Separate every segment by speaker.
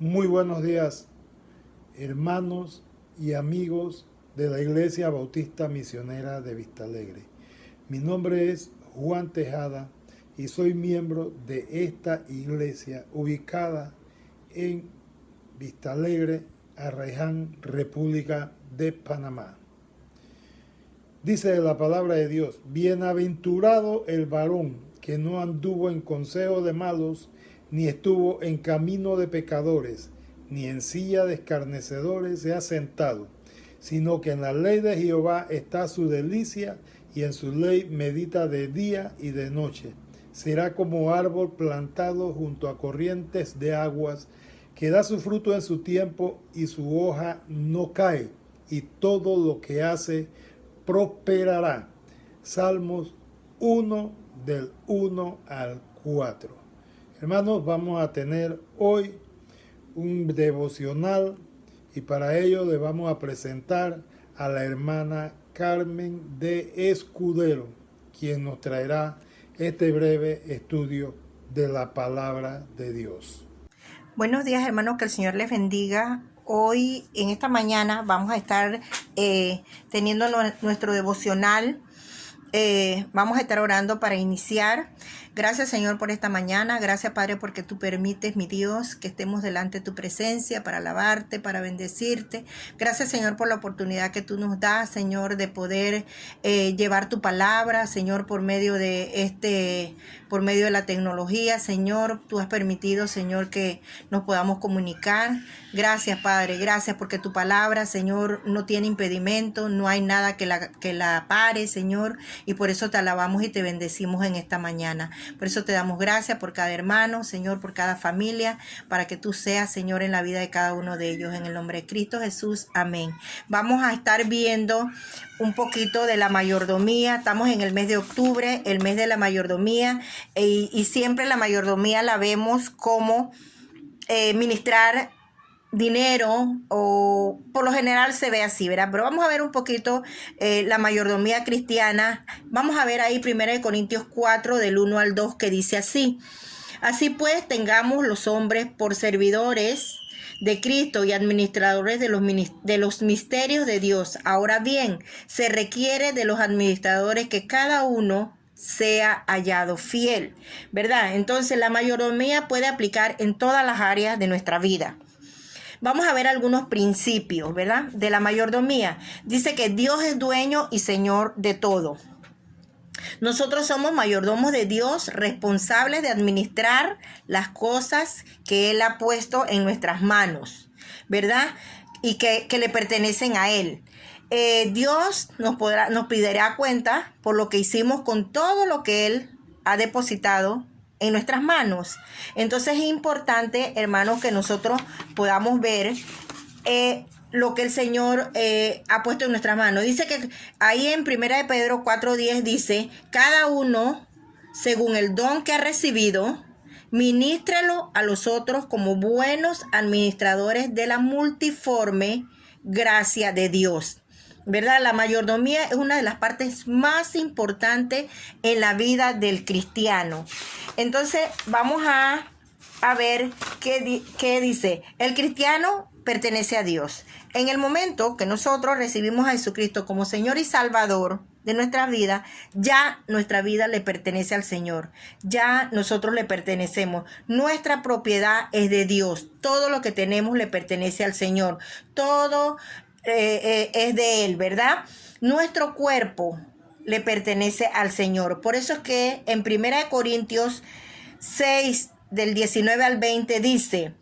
Speaker 1: Muy buenos días, hermanos y amigos de la Iglesia Bautista Misionera de Vistalegre. Mi nombre es Juan Tejada y soy miembro de esta iglesia ubicada en Vistalegre, Arraiján, República de Panamá. Dice la palabra de Dios: bienaventurado el varón que no anduvo en consejo de malos, ni estuvo en camino de pecadores, ni en silla de escarnecedores se ha sentado, sino que en la ley de Jehová está su delicia, y en su ley medita de día y de noche. Será como árbol plantado junto a corrientes de aguas, que da su fruto en su tiempo, y su hoja no cae, y todo lo que hace prosperará. Salmos 1, del 1 al 4. Hermanos, vamos a tener hoy un devocional y para ello le vamos a presentar a la hermana Carmen de Escudero, quien nos traerá este breve estudio de la palabra de Dios.
Speaker 2: Buenos días, hermanos, que el Señor les bendiga. Hoy, en esta mañana, vamos a estar teniendo nuestro devocional. Vamos a estar orando para iniciar. Gracias, Señor, por esta mañana. Gracias, Padre, porque tú permites, mi Dios, que estemos delante de tu presencia para alabarte, para bendecirte. Gracias, Señor, por la oportunidad que tú nos das, Señor, de poder llevar tu palabra, Señor, por medio de la tecnología. Señor, tú has permitido, Señor, que nos podamos comunicar. Gracias, Padre. Gracias porque tu palabra, Señor, no tiene impedimento. No hay nada que la pare, Señor. Y por eso te alabamos y te bendecimos en esta mañana. Por eso te damos gracias por cada hermano, Señor, por cada familia, para que tú seas, Señor, en la vida de cada uno de ellos. En el nombre de Cristo Jesús. Amén. Vamos a estar viendo un poquito de la mayordomía. Estamos en el mes de octubre, el mes de la mayordomía. Y siempre la mayordomía la vemos como ministrar dinero, o por lo general se ve así, ¿verdad? Pero vamos a ver un poquito la mayordomía cristiana. Vamos a ver ahí 1 Corintios 4 del 1 al 2 que dice así: así pues, tengamos los hombres por servidores de Cristo y administradores de los misterios de Dios. Ahora bien, se requiere de los administradores que cada uno sea hallado fiel, ¿verdad? Entonces la mayordomía puede aplicar en todas las áreas de nuestra vida. Vamos a ver algunos principios, ¿verdad?, de la mayordomía. Dice que Dios es dueño y Señor de todo. Nosotros somos mayordomos de Dios, responsables de administrar las cosas que Él ha puesto en nuestras manos, ¿verdad?, y que le pertenecen a Él. Dios nos pedirá cuenta por lo que hicimos con todo lo que Él ha depositado en nuestras manos. Entonces es importante, hermanos, que nosotros podamos ver lo que el Señor ha puesto en nuestras manos. Dice que ahí en 1 Pedro 4:10 dice: cada uno, según el don que ha recibido, ministrelo a los otros como buenos administradores de la multiforme gracia de Dios. ¿Verdad? La mayordomía es una de las partes más importantes en la vida del cristiano. Entonces vamos a ver qué dice. El cristiano pertenece a Dios. En el momento que nosotros recibimos a Jesucristo como Señor y Salvador de nuestra vida, ya nuestra vida le pertenece al Señor. Ya nosotros le pertenecemos. Nuestra propiedad es de Dios. Todo lo que tenemos le pertenece al Señor. Todo es de Él, ¿verdad? Nuestro cuerpo le pertenece al Señor. Por eso es que en 1 Corintios 6 del 19 al 20 dice: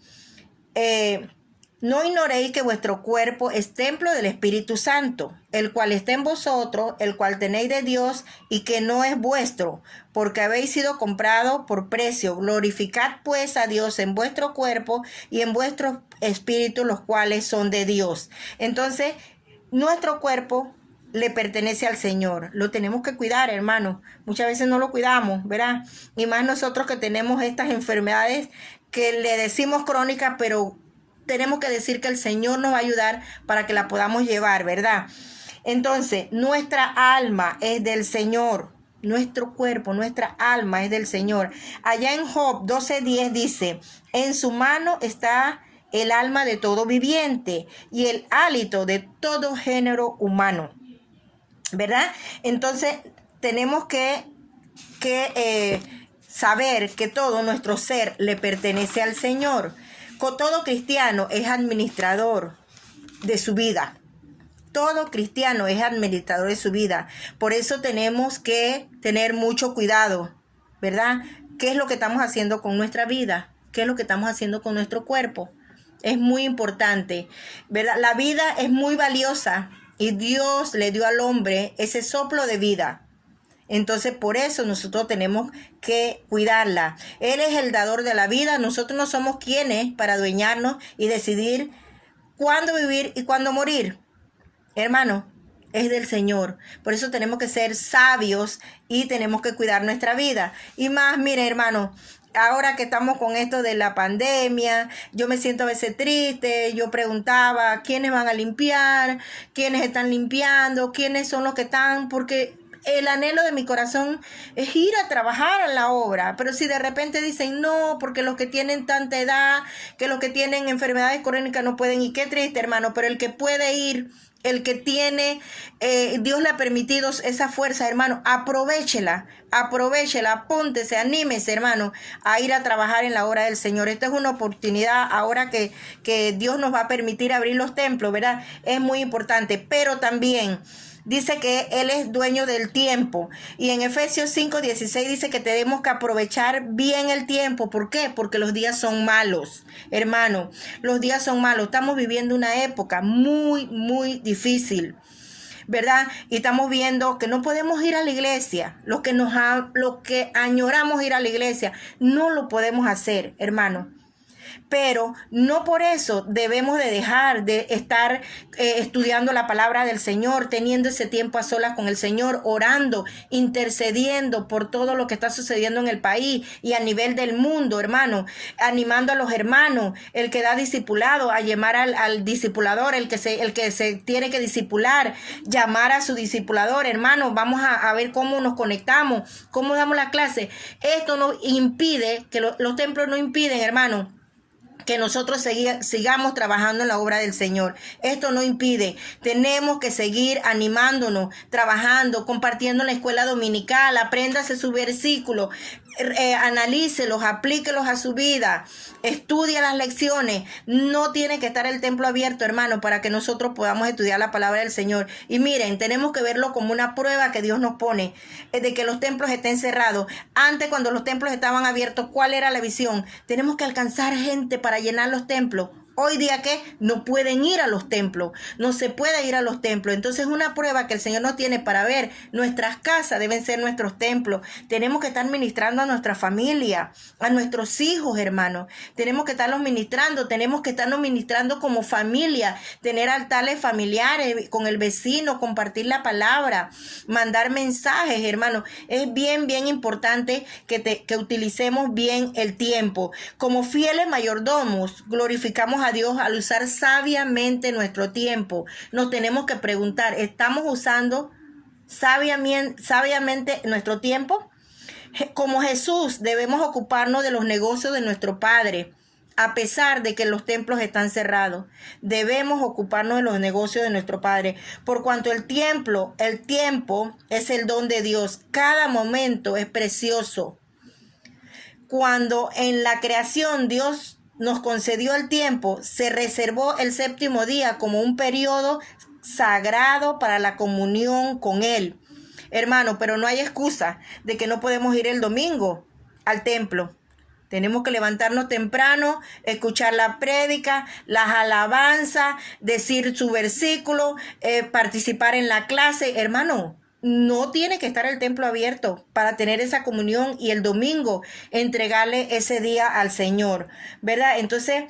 Speaker 2: no ignoréis que vuestro cuerpo es templo del Espíritu Santo, el cual está en vosotros, el cual tenéis de Dios, y que no es vuestro, porque habéis sido comprado por precio. Glorificad pues a Dios en vuestro cuerpo y en vuestro espíritu, los cuales son de Dios. Entonces, nuestro cuerpo le pertenece al Señor. Lo tenemos que cuidar, hermano. Muchas veces no lo cuidamos, ¿verdad? Y más nosotros que tenemos estas enfermedades que le decimos crónicas, pero tenemos que decir que el Señor nos va a ayudar para que la podamos llevar, ¿verdad? Entonces, nuestra alma es del Señor. Nuestro cuerpo, nuestra alma es del Señor. Allá en Job 12:10 dice: en su mano está el alma de todo viviente y el hálito de todo género humano, ¿verdad? Entonces tenemos que saber que todo nuestro ser le pertenece al Señor. Todo cristiano es administrador de su vida. Todo cristiano es administrador de su vida. Por eso tenemos que tener mucho cuidado, ¿verdad? ¿Qué es lo que estamos haciendo con nuestra vida? ¿Qué es lo que estamos haciendo con nuestro cuerpo? Es muy importante, ¿verdad? La vida es muy valiosa y Dios le dio al hombre ese soplo de vida. Entonces, por eso nosotros tenemos que cuidarla. Él es el dador de la vida. Nosotros no somos quienes para adueñarnos y decidir cuándo vivir y cuándo morir. Hermano, es del Señor. Por eso tenemos que ser sabios y tenemos que cuidar nuestra vida. Y más, mire, hermano, ahora que estamos con esto de la pandemia, yo me siento a veces triste. Yo preguntaba, ¿quiénes van a limpiar? ¿Quiénes están limpiando? ¿Quiénes son los que están? Porque el anhelo de mi corazón es ir a trabajar en la obra, pero si de repente dicen no, porque los que tienen tanta edad, que los que tienen enfermedades crónicas no pueden, y qué triste, hermano, pero el que puede ir, el que tiene, Dios le ha permitido esa fuerza, hermano, aprovechela, apóntese, anímese, hermano, a ir a trabajar en la obra del Señor. Esta es una oportunidad ahora que Dios nos va a permitir abrir los templos, ¿verdad? Es muy importante, pero también dice que Él es dueño del tiempo. Y en Efesios 5:16 dice que tenemos que aprovechar bien el tiempo. ¿Por qué? Porque los días son malos, hermano. Los días son malos. Estamos viviendo una época muy, muy difícil, ¿verdad? Y estamos viendo que no podemos ir a la iglesia. Lo que añoramos ir a la iglesia, no lo podemos hacer, hermano. Pero no por eso debemos de dejar de estar estudiando la palabra del Señor, teniendo ese tiempo a solas con el Señor, orando, intercediendo por todo lo que está sucediendo en el país y a nivel del mundo, hermano, animando a los hermanos, el que da discipulado, a llamar al discipulador, el que se tiene que discipular, llamar a su discipulador, hermano, vamos a ver cómo nos conectamos, cómo damos la clase. Esto no impide, que los templos no impiden, hermano, que nosotros sigamos trabajando en la obra del Señor. Esto no impide. Tenemos que seguir animándonos, trabajando, compartiendo en la escuela dominical. Apréndase su versículo, analícelos, aplíquelos a su vida, estudia las lecciones. No tiene que estar el templo abierto, hermano, para que nosotros podamos estudiar la palabra del Señor. Y miren, tenemos que verlo como una prueba que Dios nos pone de que los templos estén cerrados. Antes, cuando los templos estaban abiertos, ¿cuál era la visión? Tenemos que alcanzar gente para llenar los templos. Hoy día que no pueden ir a los templos, no se puede ir a los templos. Entonces es una prueba que el Señor nos tiene para ver. Nuestras casas deben ser nuestros templos. Tenemos que estar ministrando a nuestra familia, a nuestros hijos, hermanos. Tenemos que estarlos ministrando, tenemos que estarnos ministrando como familia, tener altares familiares con el vecino, compartir la palabra, mandar mensajes, hermanos. Es bien, bien importante que utilicemos bien el tiempo. Como fieles mayordomos, glorificamos a Dios al usar sabiamente nuestro tiempo. Nos tenemos que preguntar, ¿estamos usando sabiamente nuestro tiempo? Como Jesús, debemos ocuparnos de los negocios de nuestro Padre. A pesar de que los templos están cerrados, debemos ocuparnos de los negocios de nuestro Padre. Por cuanto el tiempo es el don de Dios. Cada momento es precioso. Cuando en la creación Dios nos concedió el tiempo, se reservó el séptimo día como un periodo sagrado para la comunión con Él. Hermano, pero no hay excusa de que no podemos ir el domingo al templo. Tenemos que levantarnos temprano, escuchar la prédica, las alabanzas, decir su versículo, participar en la clase. Hermano, no tiene que estar el templo abierto para tener esa comunión y el domingo entregarle ese día al Señor, ¿verdad? Entonces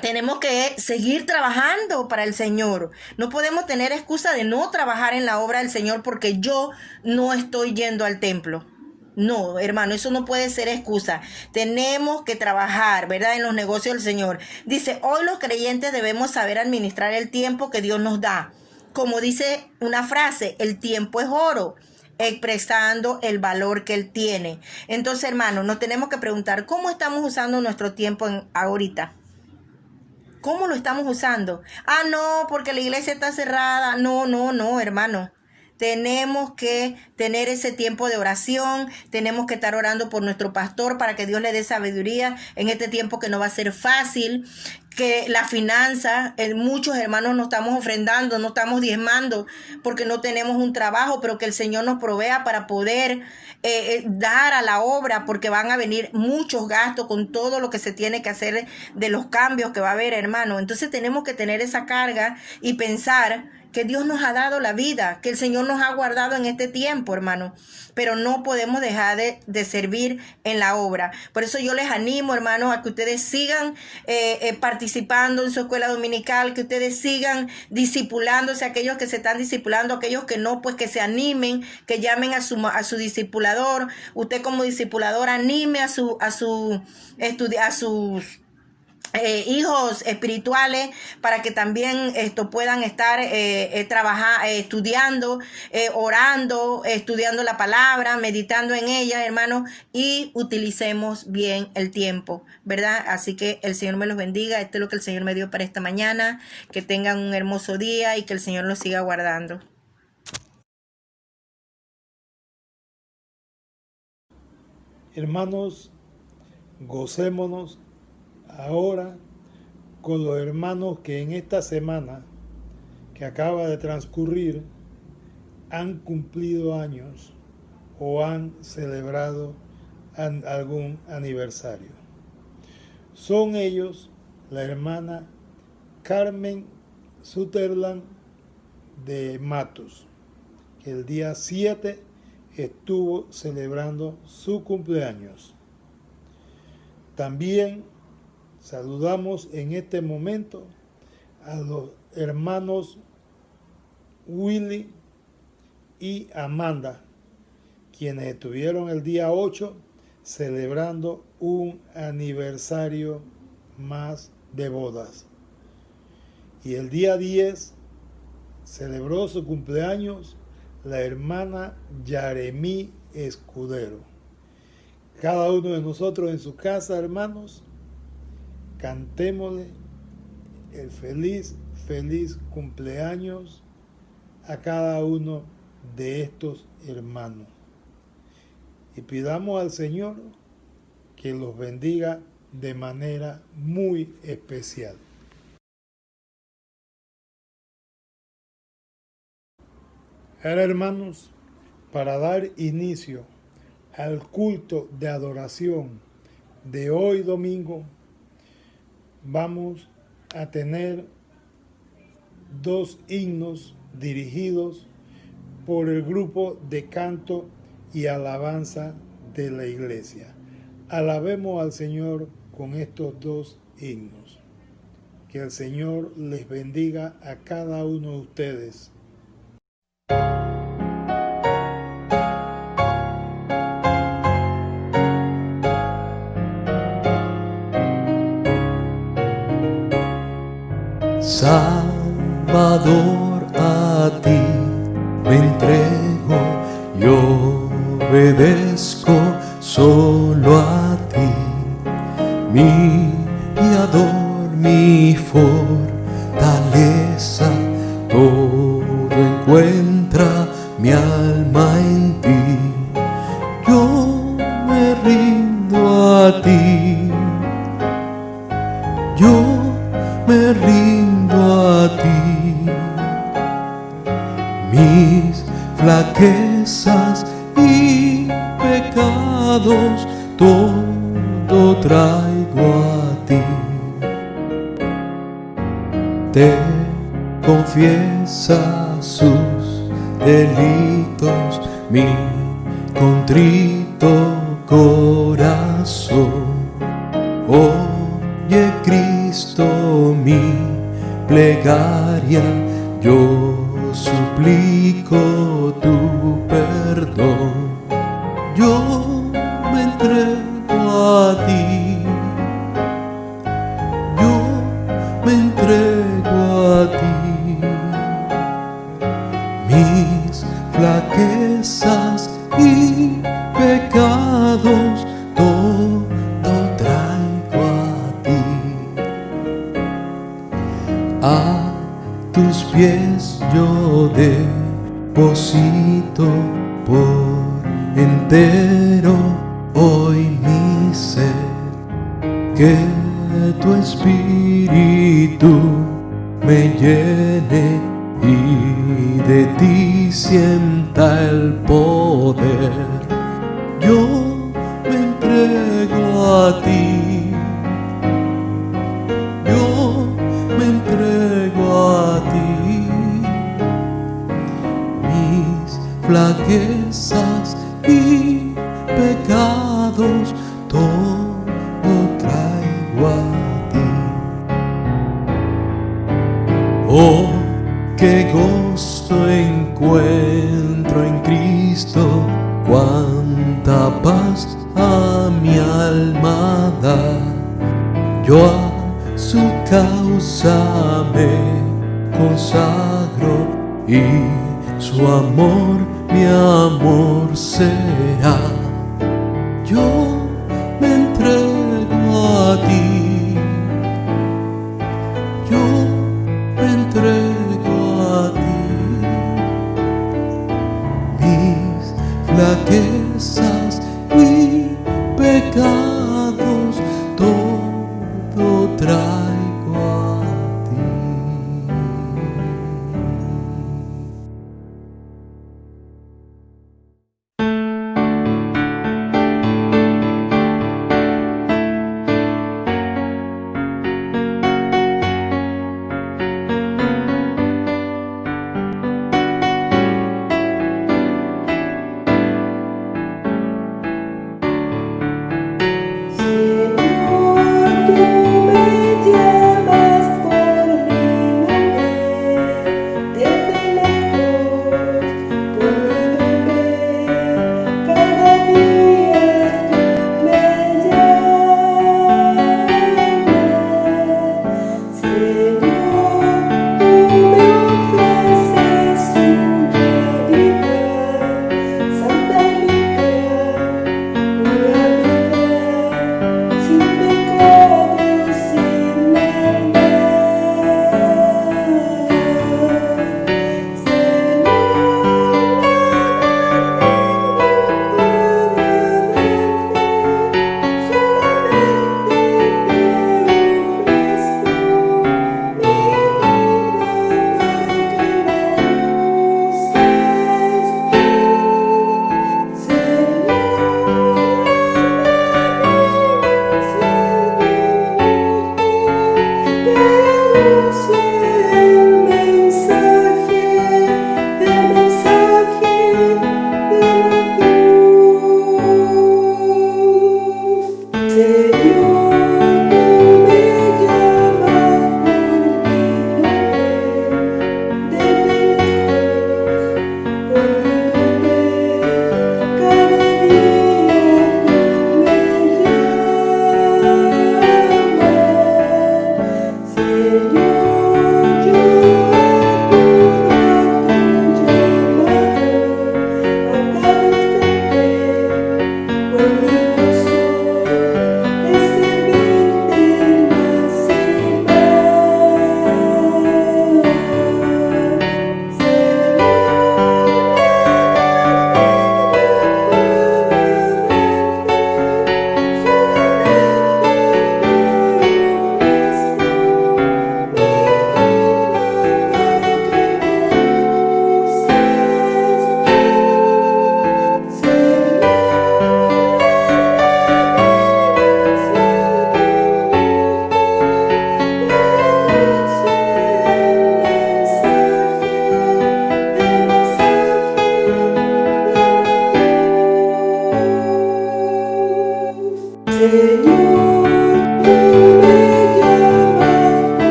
Speaker 2: tenemos que seguir trabajando para el Señor. No podemos tener excusa de no trabajar en la obra del Señor porque yo no estoy yendo al templo. No, hermano, eso no puede ser excusa. Tenemos que trabajar, ¿verdad?, en los negocios del Señor. Dice, hoy los creyentes debemos saber administrar el tiempo que Dios nos da. Como dice una frase, el tiempo es oro, expresando el valor que Él tiene. Entonces, hermano, nos tenemos que preguntar, ¿cómo estamos usando nuestro tiempo ahorita? ¿Cómo lo estamos usando? Ah, no, porque la iglesia está cerrada. No, hermano. Tenemos que tener ese tiempo de oración, tenemos que estar orando por nuestro pastor para que Dios le dé sabiduría en este tiempo que no va a ser fácil, que la finanza, muchos hermanos no estamos ofrendando, no estamos diezmando porque no tenemos un trabajo, pero que el Señor nos provea para poder dar a la obra, porque van a venir muchos gastos con todo lo que se tiene que hacer de los cambios que va a haber, hermano. Entonces tenemos que tener esa carga y pensar que Dios nos ha dado la vida, que el Señor nos ha guardado en este tiempo, hermano. Pero no podemos dejar de servir en la obra. Por eso yo les animo, hermanos, a que ustedes sigan participando en su escuela dominical, que ustedes sigan discipulándose, aquellos que se están discipulando, aquellos que no, pues que se animen, que llamen a su discipulador. Usted como discipulador anime a sus hijos espirituales para que también puedan estar estudiando, orando, estudiando la palabra, meditando en ella, hermanos, y utilicemos bien el tiempo, ¿verdad? Así que el Señor me los bendiga. Esto es lo que el Señor me dio para esta mañana. Que tengan un hermoso día y que el Señor los siga guardando.
Speaker 1: Hermanos, gocémonos ahora con los hermanos que en esta semana que acaba de transcurrir han cumplido años o han celebrado algún aniversario. Son ellos la hermana Carmen Sutherland de Matos, que el día 7 estuvo celebrando su cumpleaños. También saludamos en este momento a los hermanos Willy y Amanda, quienes estuvieron el día 8 celebrando un aniversario más de bodas. Y el día 10 celebró su cumpleaños la hermana Yaremí Escudero. Cada uno de nosotros en su casa, hermanos, cantémosle el feliz cumpleaños a cada uno de estos hermanos. Y pidamos al Señor que los bendiga de manera muy especial. Ahora, hermanos, para dar inicio al culto de adoración de hoy domingo, vamos a tener dos himnos dirigidos por el grupo de canto y alabanza de la iglesia. Alabemos al Señor con estos dos himnos. Que el Señor les bendiga a cada uno de ustedes.
Speaker 3: Salvador, a ti me entrego, yo obedezco solo a ti, mi guiador, mi fortaleza, todo encuentra mi alma en ti, yo me rindo a ti, yo me rindo a ti, mis flaquezas y pecados todo traigo a ti. Te confiesa sus delitos mi contrito corazón. Oye Cristo mi plegaria, yo suplico tu perdón. Yo me entrego a ti, yo me entrego a ti, mis flaquezas y pecados todo traigo a ti. entero hoy mi ser, que tu espíritu me llene y de ti sienta el poder. Yo me entrego a ti, yo me entrego a ti, mis flaquezas y pecados todo traigo a ti. Oh, qué gozo encuentro en Cristo, cuánta paz a mi alma da. Yo a su causa me consagro y su amor mi amor será. Yo me entrego a ti, yo me entrego a ti, mis flaquezas y pecados todo traigo a ti.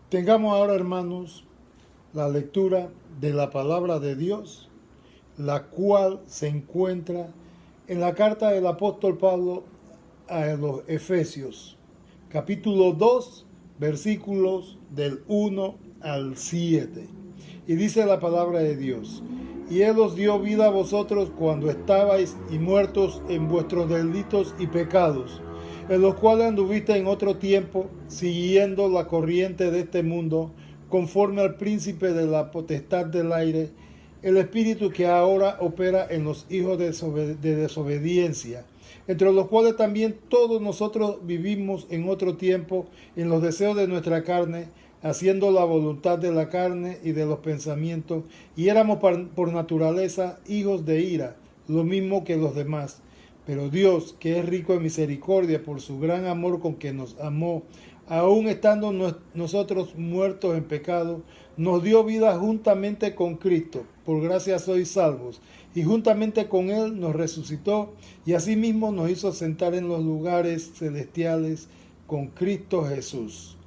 Speaker 1: Tengamos ahora, hermanos, la lectura de la palabra de Dios, la cual se encuentra en la carta del apóstol Pablo a los Efesios, capítulo 2, versículos del 1 al 7. Y dice la palabra de Dios: y Él os dio vida a vosotros cuando estabais y muertos en vuestros delitos y pecados, en los cuales anduviste en otro tiempo, siguiendo la corriente de este mundo, conforme al príncipe de la potestad del aire, el espíritu que ahora opera en los hijos de desobediencia, entre los cuales también todos nosotros vivimos en otro tiempo en los deseos de nuestra carne, haciendo la voluntad de la carne y de los pensamientos, y éramos por naturaleza hijos de ira, lo mismo que los demás. Pero Dios, que es rico en misericordia por su gran amor con que nos amó, aun estando nosotros muertos en pecado, nos dio vida juntamente con Cristo. Por gracia sois salvos. Y juntamente con Él nos resucitó y asimismo nos hizo sentar en los lugares celestiales con Cristo Jesús,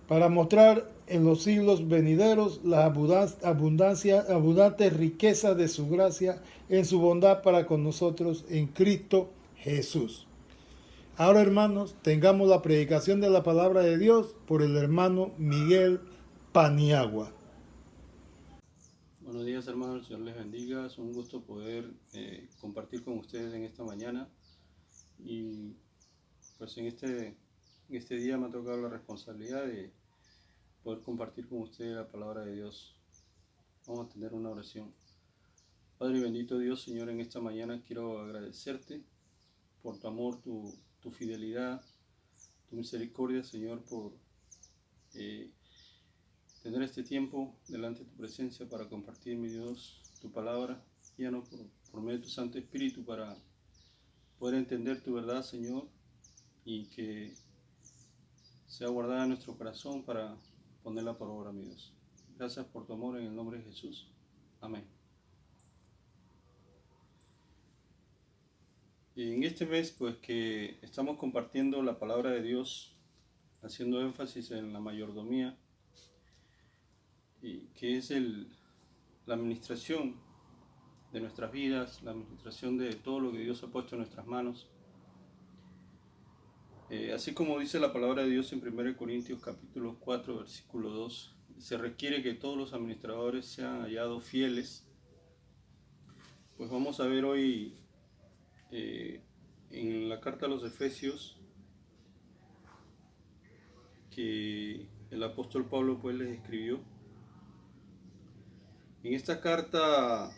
Speaker 1: para mostrar en los siglos venideros las abundantes riquezas de su gracia en su bondad para con nosotros en Cristo Jesús. Ahora, hermanos, tengamos la predicación de la palabra de Dios por el hermano Miguel Paniagua.
Speaker 4: Buenos días, hermanos, el Señor les bendiga. Es un gusto poder compartir con ustedes en esta mañana. Y pues en este día me ha tocado la responsabilidad de poder compartir con ustedes la palabra de Dios. Vamos a tener una oración. Padre bendito Dios, Señor, en esta mañana quiero agradecerte por tu amor, tu fidelidad, tu misericordia, Señor, por tener este tiempo delante de tu presencia para compartir, mi Dios, tu palabra, guíanos por medio de tu Santo Espíritu para poder entender tu verdad, Señor, y que sea guardada en nuestro corazón para ponerla por obra, mi Dios. Gracias por tu amor en el nombre de Jesús. Amén. Y en este mes, pues que estamos compartiendo la palabra de Dios, haciendo énfasis en la mayordomía, y que es la administración de nuestras vidas, la administración de todo lo que Dios ha puesto en nuestras manos. Así como dice la palabra de Dios en 1 Corintios capítulo 4, versículo 2, se requiere que todos los administradores sean hallados fieles. Pues vamos a ver hoy en la carta a los Efesios que el apóstol Pablo pues les escribió. En esta carta,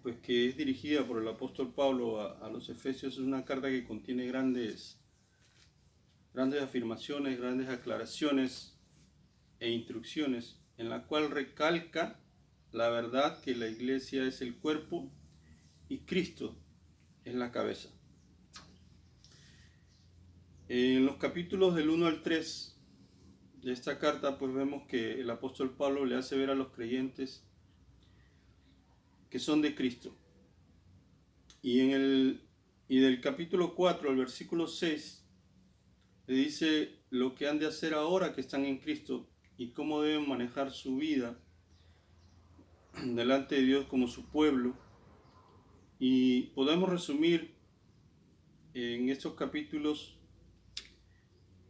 Speaker 4: pues que es dirigida por el apóstol Pablo a los Efesios, es una carta que contiene grandes afirmaciones, grandes aclaraciones e instrucciones, en la cual recalca la verdad que la iglesia es el cuerpo y Cristo es la cabeza. En los capítulos del 1 al 3 de esta carta, pues vemos que el apóstol Pablo le hace ver a los creyentes que son de Cristo. Y del capítulo 4 al versículo 6 le dice lo que han de hacer ahora que están en Cristo y cómo deben manejar su vida delante de Dios como su pueblo. Y podemos resumir en estos capítulos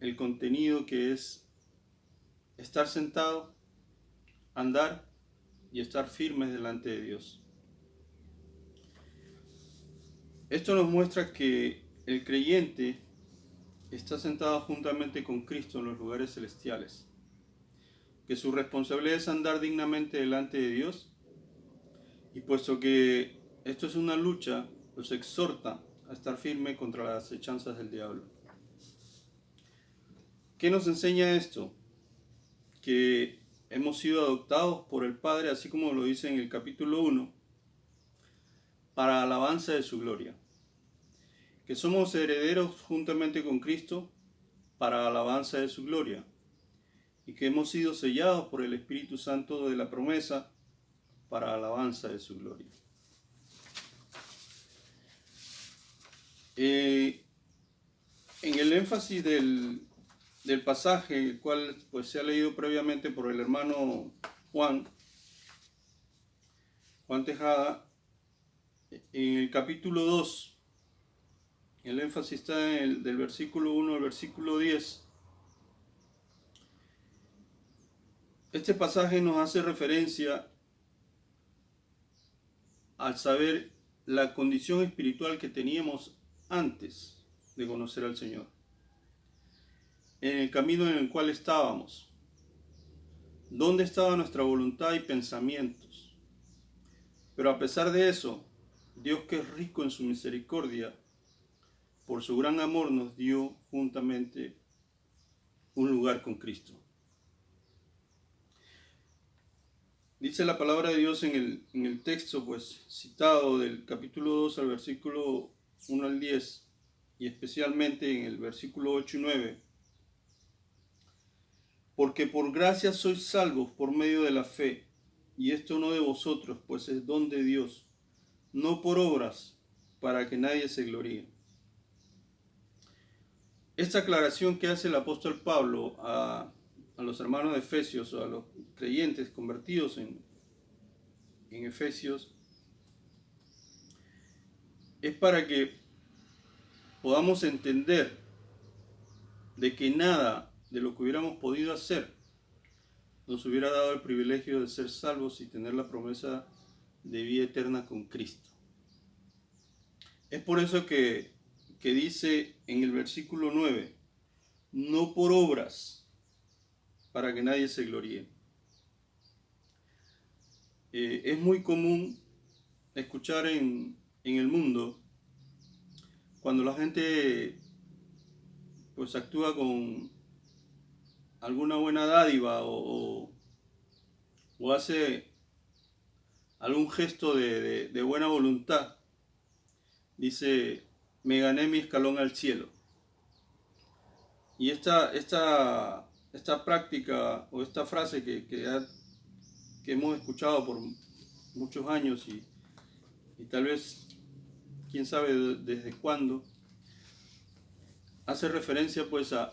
Speaker 4: el contenido, que es estar sentado, andar y estar firmes delante de Dios. Esto nos muestra que el creyente está sentado juntamente con Cristo en los lugares celestiales, que su responsabilidad es andar dignamente delante de Dios, y puesto que esto es una lucha, los exhorta a estar firme contra las acechanzas del diablo. ¿Qué nos enseña esto? Que hemos sido adoptados por el Padre, así como lo dice en el capítulo 1, para alabanza de su gloria. Que somos herederos juntamente con Cristo para alabanza de su gloria. Y que hemos sido sellados por el Espíritu Santo de la promesa para alabanza de su gloria. En el énfasis del pasaje, el cual pues se ha leído previamente por el hermano Juan Tejada, en el capítulo 2, el énfasis está del versículo 1 al versículo 10, Este pasaje nos hace referencia al saber la condición espiritual que teníamos antes de conocer al Señor, en el camino en el cual estábamos, dónde estaba nuestra voluntad y pensamientos. Pero a pesar de eso, Dios, que es rico en su misericordia, por su gran amor nos dio juntamente un lugar con Cristo. Dice la palabra de Dios en el texto pues citado del capítulo 2 al versículo 1 al 10 y especialmente en el versículo 8 y 9. Porque por gracia sois salvos por medio de la fe, y esto no de vosotros, pues es don de Dios, no por obras, para que nadie se gloríe. Esta aclaración que hace el apóstol Pablo a los hermanos de Efesios o a los creyentes convertidos en Efesios es para que podamos entender de que nada de lo que hubiéramos podido hacer nos hubiera dado el privilegio de ser salvos y tener la promesa de vida eterna con Cristo. Es por eso que dice en el versículo 9, no por obras, para que nadie se gloríe. Es muy común escuchar en el mundo cuando la gente pues actúa con alguna buena dádiva o hace algún gesto de buena voluntad. Dice, me gané mi escalón al cielo. Y esta práctica o esta frase que hemos escuchado por muchos años y tal vez, quién sabe desde cuándo, hace referencia pues a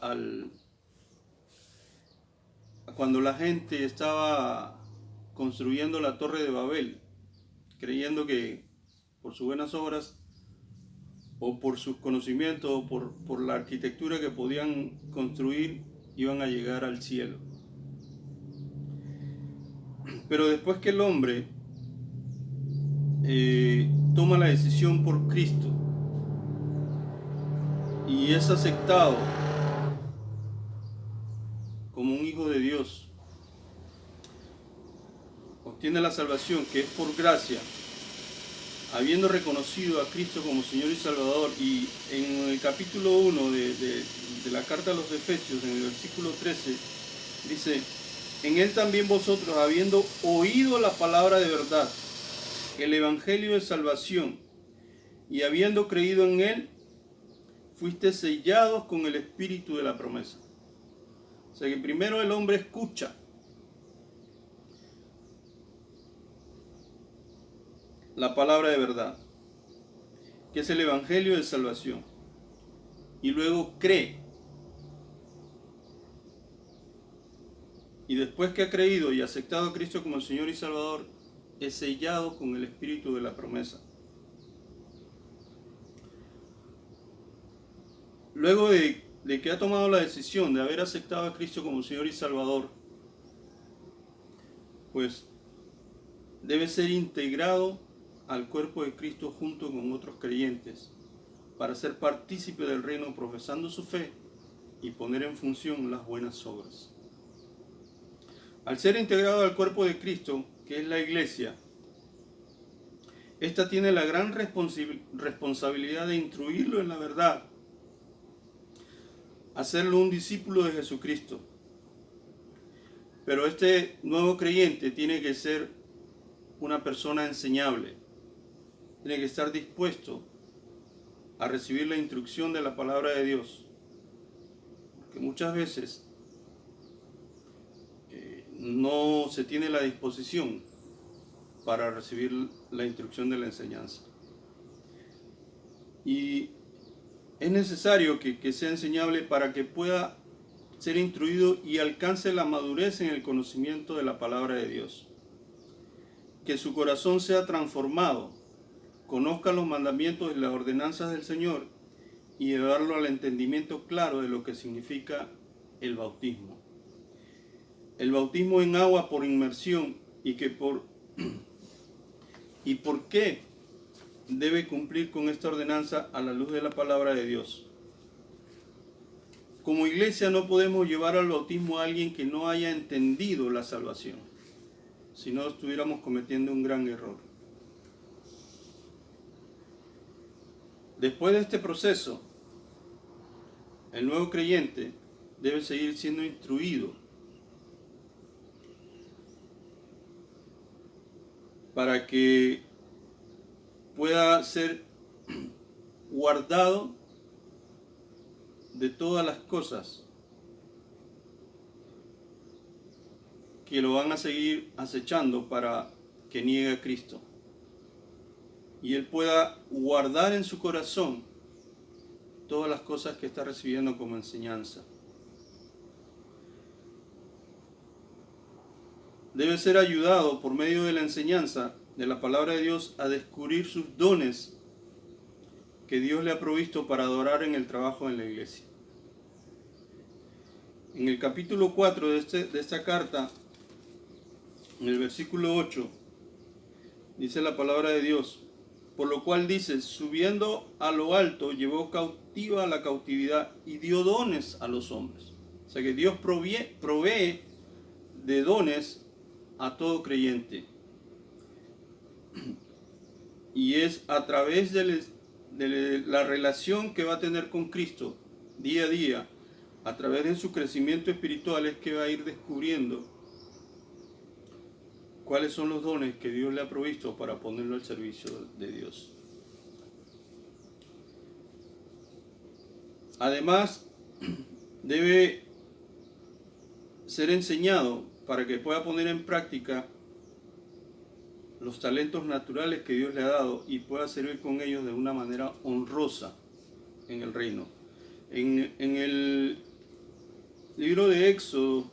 Speaker 4: cuando la gente estaba construyendo la Torre de Babel, creyendo que por sus buenas obras o por sus conocimientos o por la arquitectura que podían construir iban a llegar al cielo. Pero después que el hombre toma la decisión por Cristo y es aceptado como un hijo de Dios, obtiene la salvación que es por gracia, habiendo reconocido a Cristo como Señor y Salvador. Y en el capítulo 1 de la carta a los Efesios, en el versículo 13, dice, en Él también vosotros, habiendo oído la palabra de verdad, el evangelio de salvación, y habiendo creído en Él, fuiste sellados con el espíritu de la promesa. O sea que primero el hombre escucha la palabra de verdad, que es el evangelio de salvación, y luego cree. Y después que ha creído y aceptado a Cristo como Señor y Salvador, es sellado con el espíritu de la promesa. Luego de que ha tomado la decisión de haber aceptado a Cristo como Señor y Salvador, pues debe ser integrado al cuerpo de Cristo junto con otros creyentes para ser partícipe del reino, profesando su fe y poner en función las buenas obras. Al ser integrado al cuerpo de Cristo, que es la iglesia, esta tiene la gran responsabilidad de instruirlo en la verdad, hacerlo un discípulo de Jesucristo. Pero este nuevo creyente tiene que ser una persona enseñable, tiene que estar dispuesto a recibir la instrucción de la palabra de Dios, porque muchas veces no se tiene la disposición para recibir la instrucción de la enseñanza. Y es necesario que sea enseñable para que pueda ser instruido y alcance la madurez en el conocimiento de la palabra de Dios. Que su corazón sea transformado, conozca los mandamientos y las ordenanzas del Señor y llevarlo al entendimiento claro de lo que significa el bautismo. el bautismo en agua por inmersión y por qué debe cumplir con esta ordenanza a la luz de la palabra de Dios. Como iglesia no podemos llevar al bautismo a alguien que no haya entendido la salvación, si no estuviéramos cometiendo un gran error. Después de este proceso, el nuevo creyente debe seguir siendo instruido para que pueda ser guardado de todas las cosas que lo van a seguir acechando para que niegue a Cristo. Y él pueda guardar en su corazón todas las cosas que está recibiendo como enseñanza. Debe ser ayudado por medio de la enseñanza de la palabra de Dios a descubrir sus dones que Dios le ha provisto para adorar en el trabajo en la iglesia. En el capítulo 4 de esta carta, en el versículo 8, dice la palabra de Dios, por lo cual dice, subiendo a lo alto, llevó cautiva la cautividad y dio dones a los hombres. O sea que Dios provee de dones a todo creyente. Y es a través de la relación que va a tener con Cristo día a día, a través de su crecimiento espiritual, es que va a ir descubriendo cuáles son los dones que Dios le ha provisto para ponerlo al servicio de Dios. Además, debe ser enseñado para que pueda poner en práctica los talentos naturales que Dios le ha dado y pueda servir con ellos de una manera honrosa en el reino. En el libro de Éxodo,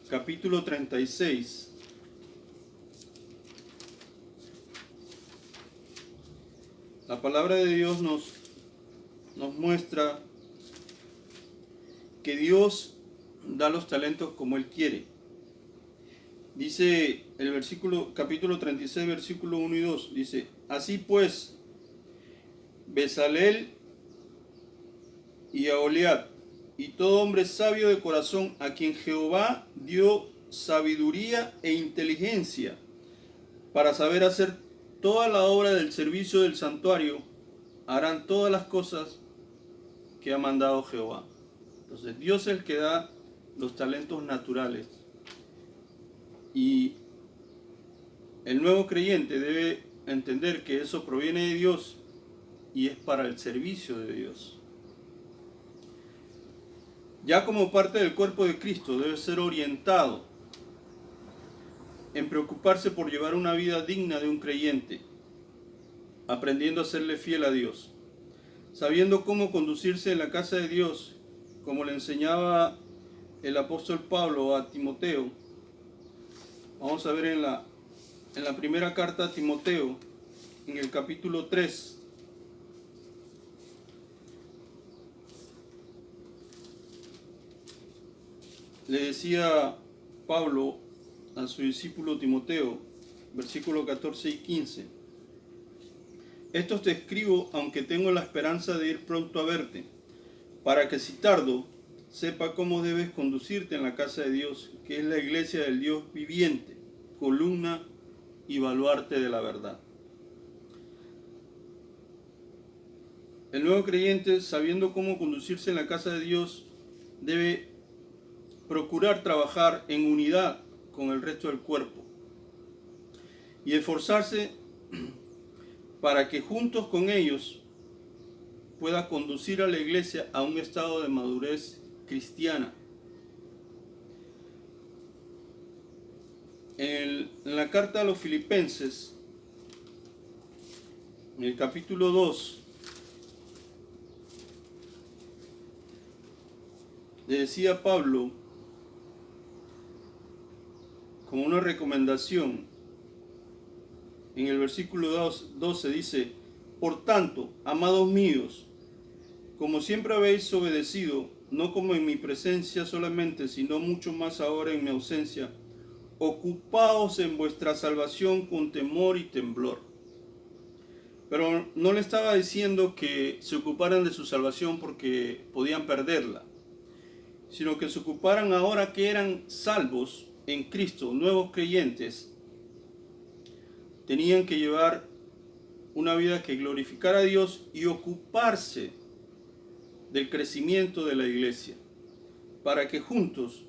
Speaker 4: capítulo 36, la palabra de Dios nos muestra que Dios da los talentos como Él quiere. Dice el capítulo 36, versículo 1 y 2, dice, así pues, Bezalel y Aholiab, y todo hombre sabio de corazón, a quien Jehová dio sabiduría e inteligencia para saber hacer toda la obra del servicio del santuario, harán todas las cosas que ha mandado Jehová. Entonces Dios es el que da los talentos naturales. Y el nuevo creyente debe entender que eso proviene de Dios y es para el servicio de Dios. Ya como parte del cuerpo de Cristo debe ser orientado en preocuparse por llevar una vida digna de un creyente, aprendiendo a serle fiel a Dios, sabiendo cómo conducirse en la casa de Dios, como le enseñaba el apóstol Pablo a Timoteo. Vamos a ver en la primera carta a Timoteo, en el capítulo 3. Le decía Pablo a su discípulo Timoteo, versículos 14 y 15. Esto te escribo aunque tengo la esperanza de ir pronto a verte, para que si tardo, sepa cómo debes conducirte en la casa de Dios, que es la iglesia del Dios viviente, columna y baluarte de la verdad. El nuevo creyente, sabiendo cómo conducirse en la casa de Dios, debe procurar trabajar en unidad con el resto del cuerpo y esforzarse para que juntos con ellos pueda conducir a la iglesia a un estado de madurez cristiana. En la carta a los Filipenses, en el capítulo 2, le decía Pablo, como una recomendación, en el versículo 12 dice, por tanto, amados míos, como siempre habéis obedecido, no como en mi presencia solamente, sino mucho más ahora en mi ausencia, ocupaos en vuestra salvación con temor y temblor. Pero no le estaba diciendo que se ocuparan de su salvación porque podían perderla, sino que se ocuparan ahora que eran salvos en Cristo, nuevos creyentes. Tenían que llevar una vida que glorificara a Dios y ocuparse del crecimiento de la iglesia, para que juntos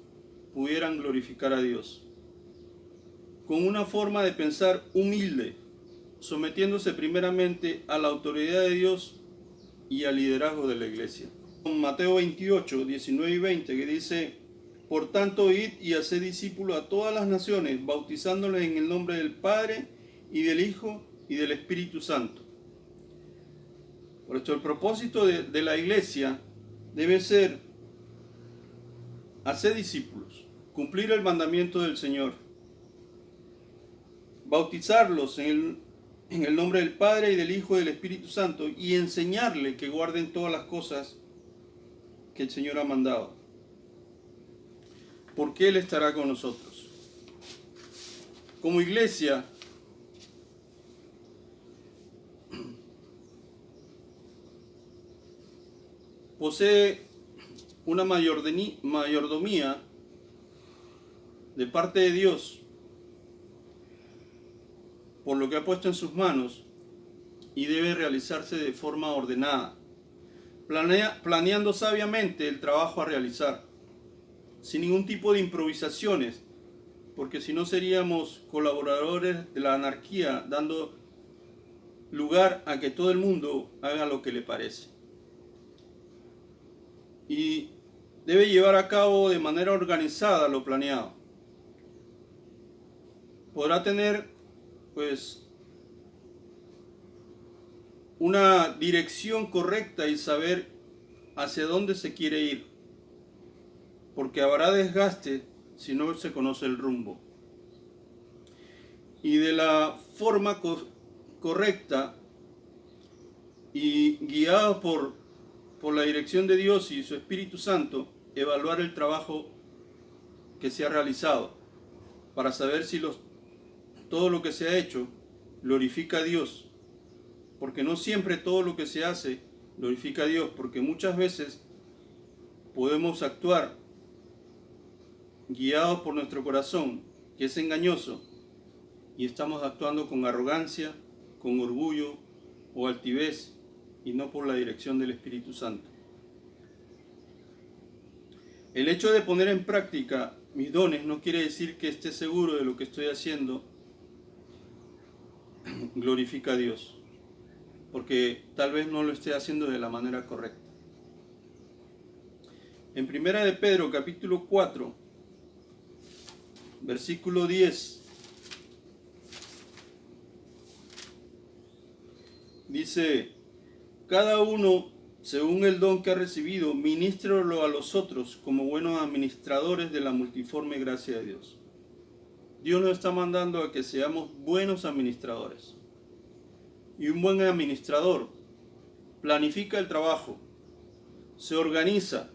Speaker 4: pudieran glorificar a Dios. Con una forma de pensar humilde, sometiéndose primeramente a la autoridad de Dios y al liderazgo de la iglesia. Mateo 28, 19 y 20, que dice: por tanto, id y haced discípulos a todas las naciones, bautizándoles en el nombre del Padre, y del Hijo, y del Espíritu Santo. Por esto, el propósito de la iglesia debe ser hacer discípulos, cumplir el mandamiento del Señor, bautizarlos en el nombre del Padre y del Hijo y del Espíritu Santo, y enseñarles que guarden todas las cosas que el Señor ha mandado, porque Él estará con nosotros. Como iglesia, posee una mayordomía de parte de Dios por lo que ha puesto en sus manos, y debe realizarse de forma ordenada, planeando sabiamente el trabajo a realizar, sin ningún tipo de improvisaciones, porque si no seríamos colaboradores de la anarquía, dando lugar a que todo el mundo haga lo que le parece. Y debe llevar a cabo de manera organizada lo planeado. Podrá tener, pues, una dirección correcta y saber hacia dónde se quiere ir, porque habrá desgaste si no se conoce el rumbo. Y de la forma correcta y guiado por la dirección de Dios y su Espíritu Santo, evaluar el trabajo que se ha realizado, para saber si todo lo que se ha hecho glorifica a Dios, porque no siempre todo lo que se hace glorifica a Dios, porque muchas veces podemos actuar guiados por nuestro corazón, que es engañoso, y estamos actuando con arrogancia, con orgullo o altivez, y no por la dirección del Espíritu Santo. El hecho de poner en práctica mis dones no quiere decir que esté seguro de lo que estoy haciendo glorifica a Dios, porque tal vez no lo esté haciendo de la manera correcta. En Primera de Pedro, capítulo 4, versículo 10, dice: cada uno, según el don que ha recibido, ministrelo a los otros como buenos administradores de la multiforme gracia de Dios. Dios nos está mandando a que seamos buenos administradores. Y un buen administrador planifica el trabajo, se organiza,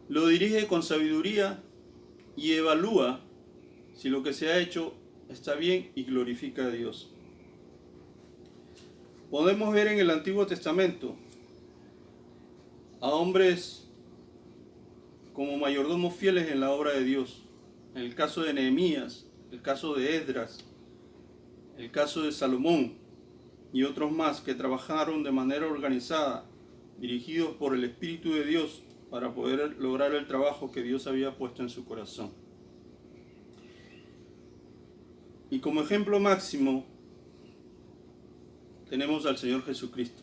Speaker 4: lo dirige con sabiduría y evalúa si lo que se ha hecho está bien y glorifica a Dios. Podemos ver en el Antiguo Testamento a hombres como mayordomos fieles en la obra de Dios. En el caso de Nehemías, el caso de Esdras, el caso de Salomón y otros más que trabajaron de manera organizada, dirigidos por el Espíritu de Dios para poder lograr el trabajo que Dios había puesto en su corazón. Y como ejemplo máximo tenemos al Señor Jesucristo,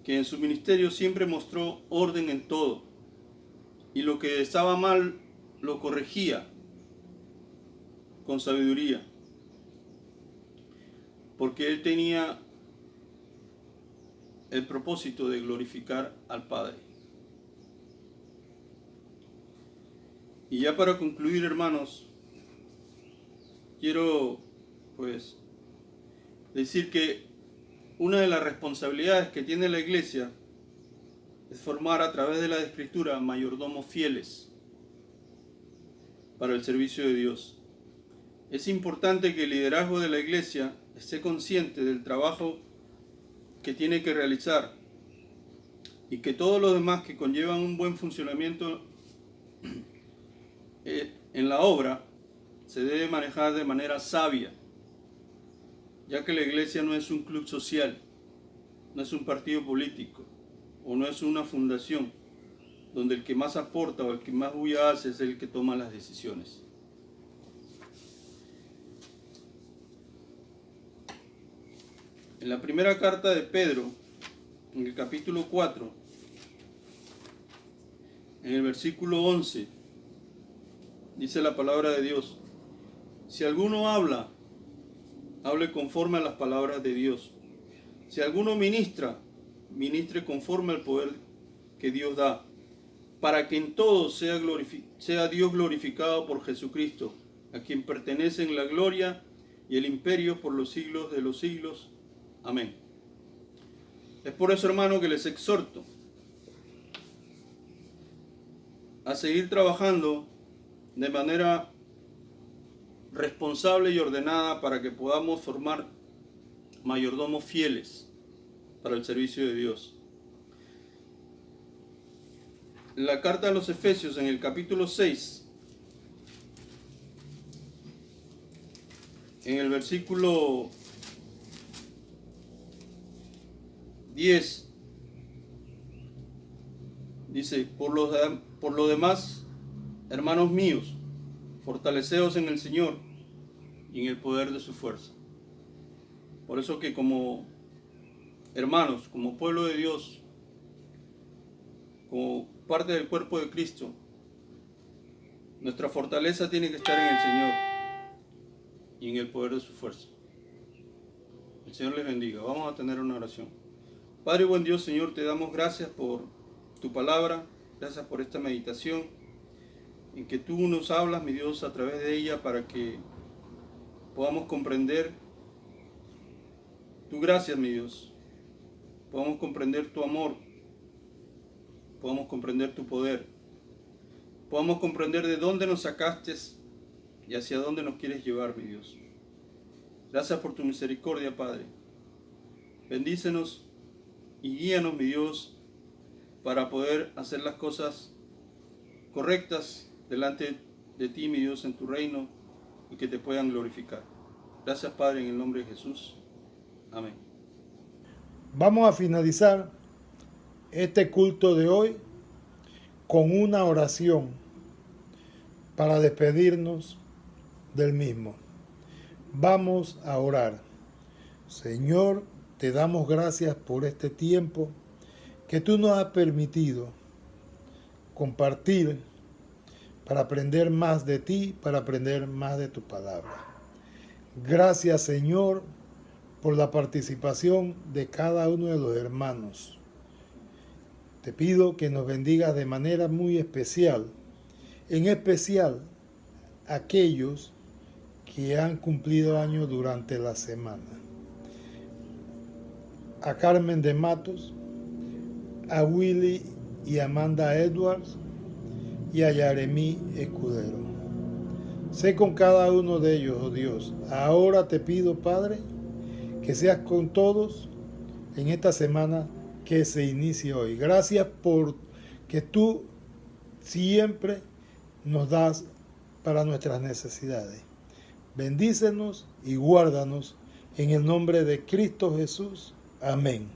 Speaker 4: que en su ministerio siempre mostró orden en todo, y lo que estaba mal lo corregía con sabiduría, porque Él tenía el propósito de glorificar al Padre. Y ya para concluir, hermanos, quiero pues decir que una de las responsabilidades que tiene la iglesia es formar a través de la Escritura mayordomos fieles para el servicio de Dios. Es importante que el liderazgo de la iglesia esté consciente del trabajo que tiene que realizar y que todos los demás que conllevan un buen funcionamiento en la obra se debe manejar de manera sabia, ya que la iglesia no es un club social, no es un partido político o no es una fundación donde el que más aporta o el que más bulla hace es el que toma las decisiones. En la primera carta de Pedro, en el capítulo 4, en el versículo 11, dice la palabra de Dios: si alguno habla, hable conforme a las palabras de Dios. Si alguno ministra, ministre conforme al poder que Dios da, para que en todo sea Dios glorificado por Jesucristo, a quien pertenecen la gloria y el imperio por los siglos de los siglos. Amén. Es por eso, hermano, que les exhorto a seguir trabajando de manera responsable y ordenada para que podamos formar mayordomos fieles para el servicio de Dios. La carta a los Efesios, en el capítulo 6, en el versículo 10, dice: por lo demás, hermanos míos, fortaleceos en el Señor y en el poder de su fuerza. Por eso que como hermanos, como pueblo de Dios, como parte del cuerpo de Cristo, nuestra fortaleza tiene que estar en el Señor y en el poder de su fuerza. El Señor les bendiga. Vamos a tener una oración. Padre buen Dios, Señor, te damos gracias por tu palabra, gracias por esta meditación, en que tú nos hablas, mi Dios, a través de ella, para que podamos comprender tu gracia, mi Dios, podamos comprender tu amor, podamos comprender tu poder, podamos comprender de dónde nos sacaste y hacia dónde nos quieres llevar, mi Dios. Gracias por tu misericordia, Padre. Bendícenos y guíanos, mi Dios, para poder hacer las cosas correctas delante de ti, mi Dios, en tu reino, y que te puedan glorificar. Gracias, Padre, en el nombre de Jesús. Amén.
Speaker 1: Vamos a finalizar este culto de hoy con una oración para despedirnos del mismo. Vamos a orar. Señor, te damos gracias por este tiempo que tú nos has permitido compartir para aprender más de ti, para aprender más de tu palabra. Gracias, Señor, por la participación de cada uno de los hermanos. Te pido que nos bendigas de manera muy especial, en especial aquellos que han cumplido años durante la semana. A Carmen de Matos, a Willy y Amanda Edwards y a Yaremí Escudero. Sé con cada uno de ellos, oh Dios. Ahora te pido, Padre, que seas con todos en esta semana que se inicia hoy. Gracias por que tú siempre nos das para nuestras necesidades. Bendícenos y guárdanos en el nombre de Cristo Jesús. Amén.